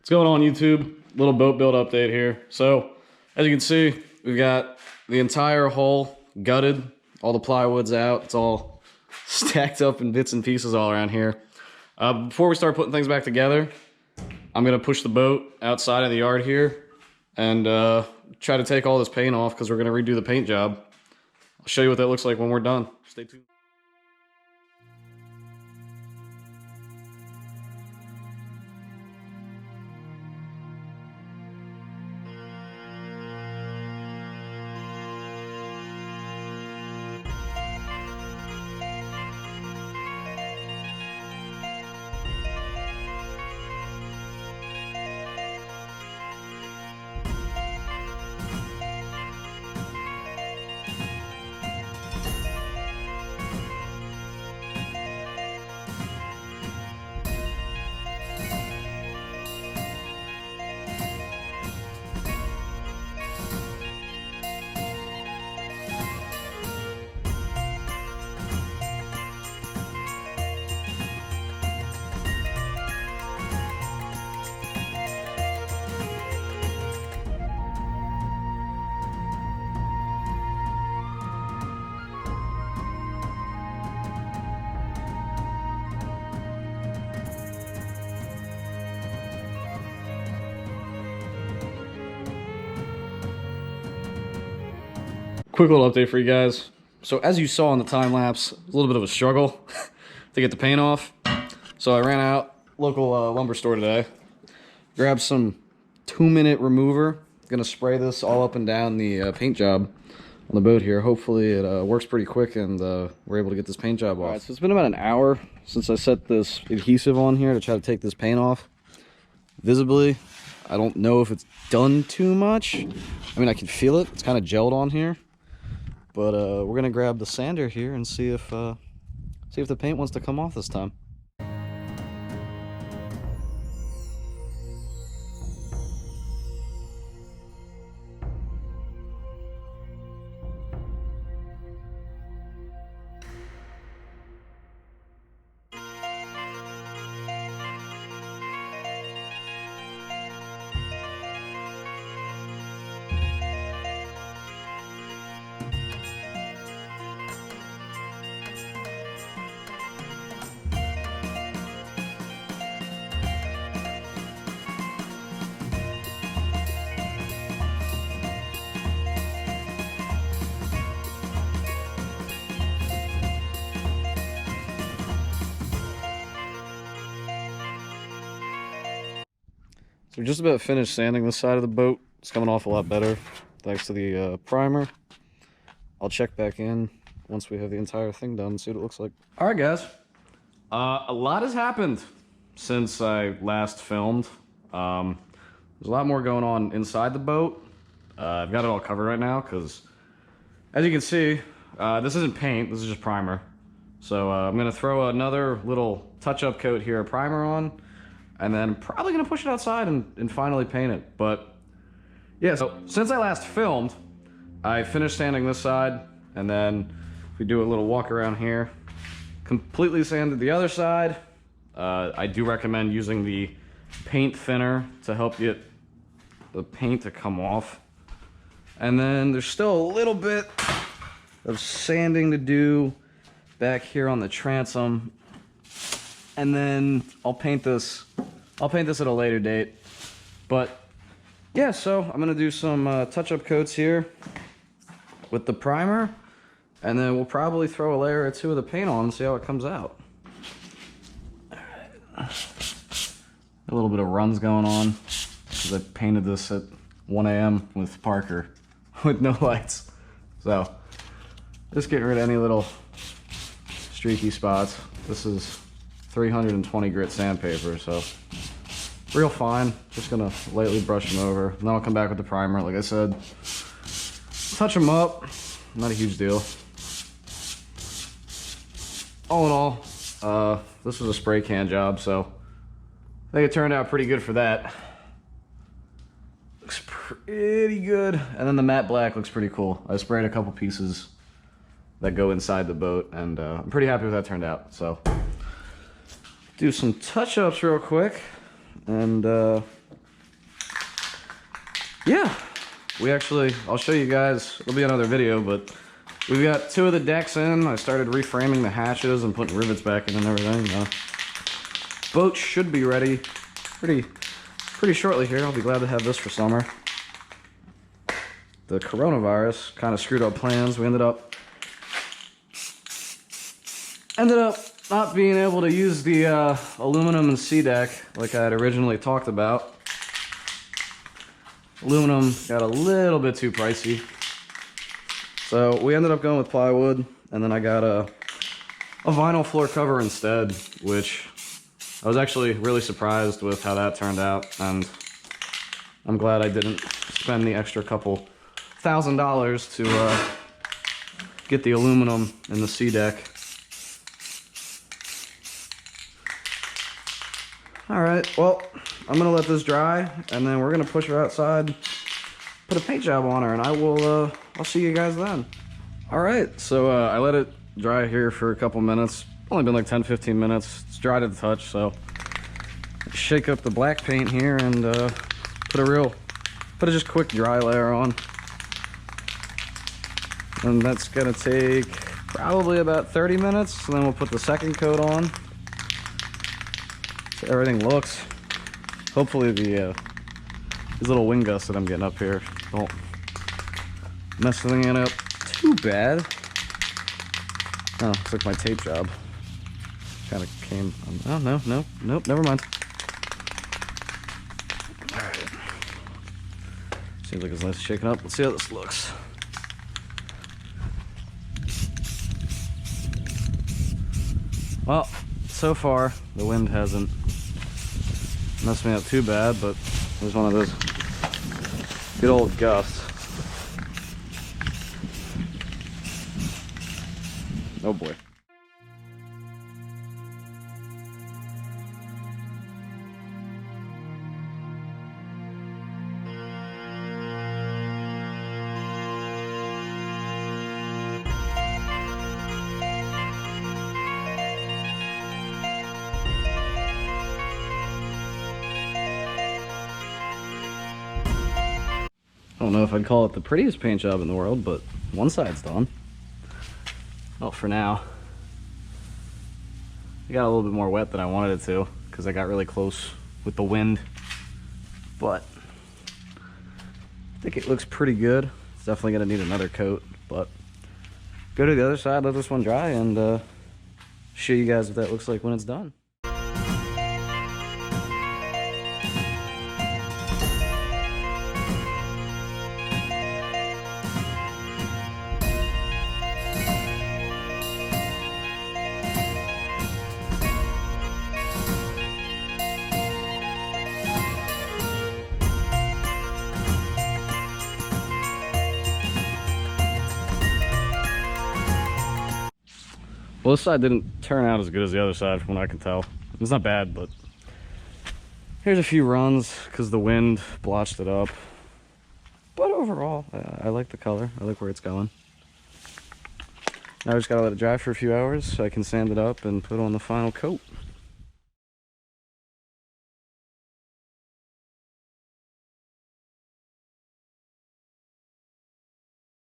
What's going on, YouTube? Little boat build update here. So, as you can see, we've got the entire hull gutted. All the plywood's out. It's all stacked up in bits and pieces all around here. Before we start putting things back together, I'm going to push the boat outside of the yard here and try to take all this paint off because we're going to redo the paint job. I'll show you what that looks like when we're done. Stay tuned. Quick little update for you guys. So as you saw in the time lapse, it was a little bit of a struggle to get the paint off. So I ran out local lumber store today, grabbed some 2-minute remover. Gonna spray this all up and down the paint job on the boat here. Hopefully it works pretty quick and we're able to get this paint job off. All right, so it's been about an hour since I set this adhesive on here to try to take this paint off. Visibly, I don't know if it's done too much. I mean, I can feel it. It's kind of gelled on here. But we're gonna grab the sander here and see if the paint wants to come off this time. So we're just about finished sanding this side of the boat. It's coming off a lot better thanks to the primer. I'll check back in once we have the entire thing done and see what it looks like. All right, guys. A lot has happened since I last filmed. There's a lot more going on inside the boat. I've got it all covered right now because, as you can see, this isn't paint. This is just primer. So I'm going to throw another little touch-up coat here of primer on. And then probably gonna push it outside and finally paint it. But yeah, so since I last filmed, I finished sanding this side, and then if we do a little walk around here, completely sanded the other side. I do recommend using the paint thinner to help get the paint to come off. And then there's still a little bit of sanding to do back here on the transom. And then I'll paint this at a later date. But yeah, so I'm gonna do some touch-up coats here with the primer, and then we'll probably throw a layer or two of the paint on and see how it comes out. All right. A little bit of runs going on because I painted this at 1 a.m. with Parker with no lights. So just getting rid of any little streaky spots. This is 320 grit sandpaper, so real fine. Just gonna lightly brush them over. And then I'll come back with the primer. Like I said, touch them up. Not a huge deal. All in all, this was a spray can job, so I think it turned out pretty good for that. Looks pretty good. And then the matte black looks pretty cool. I sprayed a couple pieces that go inside the boat, and I'm pretty happy with how that turned out. So do some touch-ups real quick, and yeah, I'll show you guys, it'll be another video, but we've got 2 of the decks in. I started reframing the hatches and putting rivets back in and everything. Boat should be ready pretty shortly here. I'll be glad to have this for summer. The coronavirus kind of screwed up plans. We ended up not being able to use the aluminum and sea deck like I had originally talked about. Aluminum got a little bit too pricey, so we ended up going with plywood, and then I got a vinyl floor cover instead, which I was actually really surprised with how that turned out, and I'm glad I didn't spend the extra couple $1,000 to get the aluminum in the sea deck. All right, well, I'm gonna let this dry, and then we're gonna push her outside, put a paint job on her, and I'll see you guys then. All right, so I let it dry here for a couple minutes. Only been like 10-15 minutes. It's dry to the touch, so shake up the black paint here and put a just quick dry layer on. And that's gonna take probably about 30 minutes, and then we'll put the second coat on. So everything looks. Hopefully these little wind gusts that I'm getting up here don't mess anything up too bad. Oh, looks like my tape job kind of came. Oh nope, never mind. All right. Seems like it's nice shaking up. Let's see how this looks. Well, so far the wind hasn't messed me up too bad, but there's one of those good old gusts. Oh boy. I don't know if I'd call it the prettiest paint job in the world, but one side's done. Well, for now. It got a little bit more wet than I wanted it to because I got really close with the wind, but I think it looks pretty good. It's definitely gonna need another coat, but go to the other side, let this one dry, and show you guys what that looks like when it's done. Well, this side didn't turn out as good as the other side from what I can tell. It's not bad, but here's a few runs because the wind blotched it up. But overall, I like the color. I like where it's going. Now I just gotta let it dry for a few hours so I can sand it up and put on the final coat.